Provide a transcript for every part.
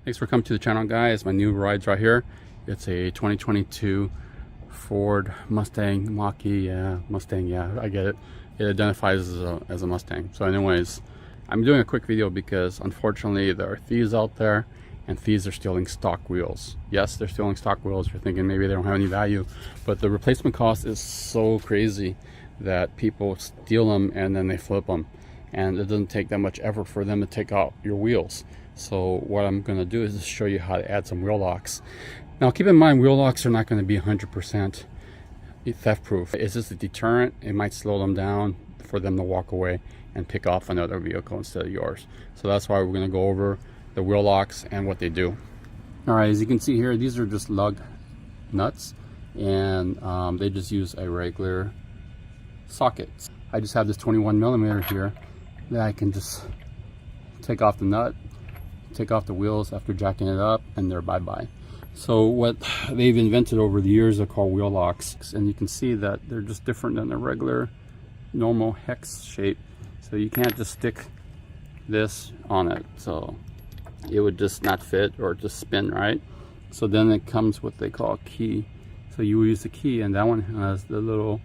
Thanks for coming to the channel, guys. My new ride's right here. It's a 2022 Ford Mustang Mach E. Yeah, Mustang, yeah, I get it. It identifies as a Mustang. So anyways, I'm doing a quick video because unfortunately there are thieves out there and thieves are stealing stock wheels. Yes, they're stealing stock wheels. You're thinking maybe they don't have any value, but the replacement cost is so crazy that people steal them and then they flip them. And it doesn't take that much effort for them to take out your wheels. So what I'm going to do is just show you how to add some wheel locks. Now keep in mind, wheel locks are not going to be 100% theft proof. It's just a deterrent. It might slow them down for them to walk away and pick off another vehicle instead of yours. So that's why we're going to go over the wheel locks and what they do. Alright, as you can see here, these are just lug nuts, and they just use a regular socket. I just have this 21mm here that I can just take off the nut, take off the wheels after jacking it up, and they're bye-bye. So what they've invented over the years are called wheel locks, and you can see that they're just different than a regular normal hex shape. So you can't just stick this on it, so it would just not fit or just spin right. So then it comes what they call a key. So you use the key, and that one has the little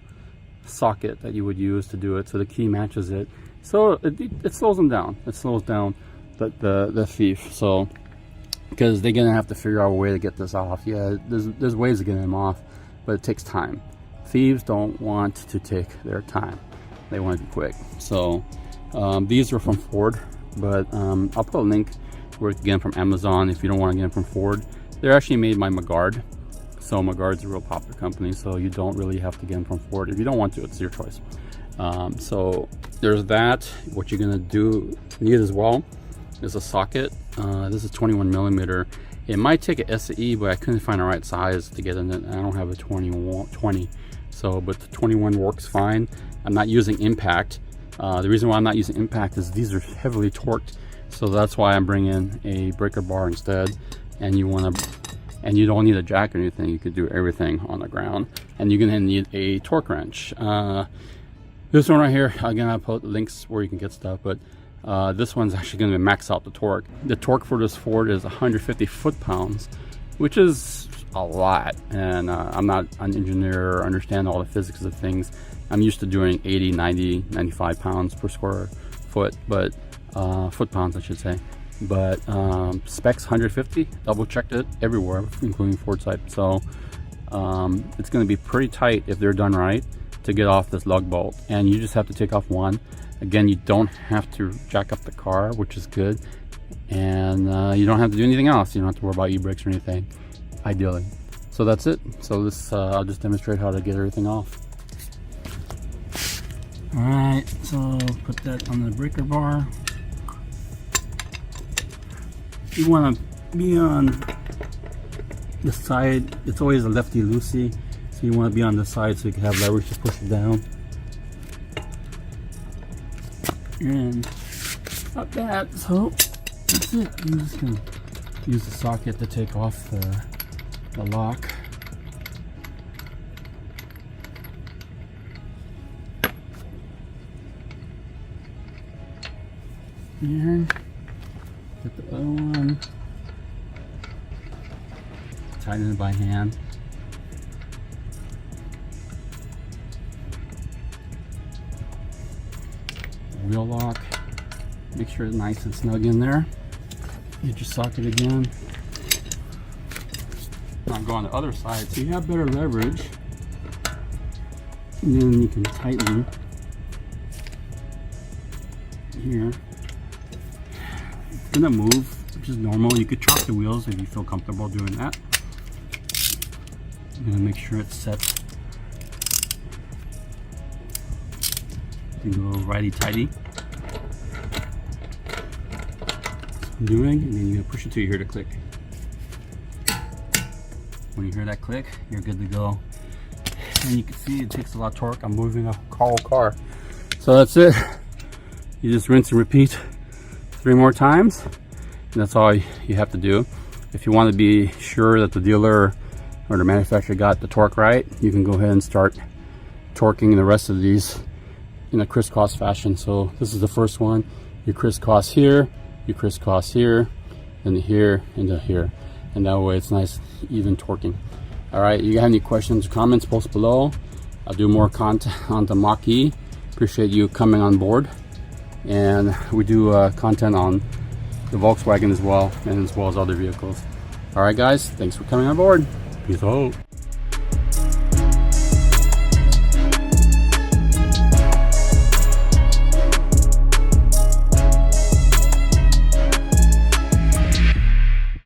socket that you would use to do it, so the key matches it. So it slows them down. It slows down the thief. So because they're gonna have to figure out a way to get this off. Yeah, there's ways of getting them off, but it takes time. Thieves don't want to take their time. They want to be quick. So these are from Ford, but I'll put a link where you can get them from Amazon if you don't want to get them from Ford. They're actually made by Magard. So Magard's a real popular company, so you don't really have to get them from Ford. If you don't want to, it's your choice. So there's that. What you're gonna need as well is a socket. This is 21mm. It might take an SE, but I couldn't find the right size to get in it. I don't have a 20. So, but the 21 works fine. I'm not using impact. The reason why I'm not using impact is these are heavily torqued, so that's why I'm bringing a breaker bar instead. And you don't need a jack or anything. You could do everything on the ground, and you're gonna need a torque wrench. This one right here, again, I'll put links where you can get stuff, but this one's actually going to max out the torque. The torque for this Ford is 150 foot-pounds, which is a lot. And I'm not an engineer or understand all the physics of things. I'm used to doing 80, 90, 95 pounds per square foot, but foot-pounds, I should say. But specs 150. Double checked it everywhere, including Ford site. So it's going to be pretty tight if they're done right to get off this lug bolt, and you just have to take off one. Again, you don't have to jack up the car, which is good, and you don't have to do anything else. You don't have to worry about e-brakes or anything, ideally. So that's it. So this I'll just demonstrate how to get everything off. All right, so put that on the breaker bar. You want to be on the side. It's always a lefty-loosey. You want to be on the side so you can have leverage to push it down. And not bad. So that's it. I'm just going to use the socket to take off the lock. And get the other one. Tighten it by hand. Wheel lock, make sure it's nice and snug in there. Get your socket again. Now go on the other side so you have better leverage, and then you can tighten here. It's gonna move, which is normal. You could chop the wheels if you feel comfortable doing that. I'm gonna make sure it's set. You can go righty-tighty. Doing, and then you're gonna push it till you hear the click. When you hear that click, you're good to go. And you can see it takes a lot of torque. I'm moving a whole car. So that's it. You just rinse and repeat 3 more times, and that's all you have to do. If you want to be sure that the dealer or the manufacturer got the torque right, you can go ahead and start torquing the rest of these in a crisscross fashion. So this is the first one. You crisscross here, you crisscross here, then here into here, and that way it's nice even torquing. All right, you have any questions or comments, post below. I'll do more content on the Mach E. Appreciate you coming on board, and we do content on the Volkswagen as well, and as well as other vehicles. All right guys, thanks for coming on board. Peace out.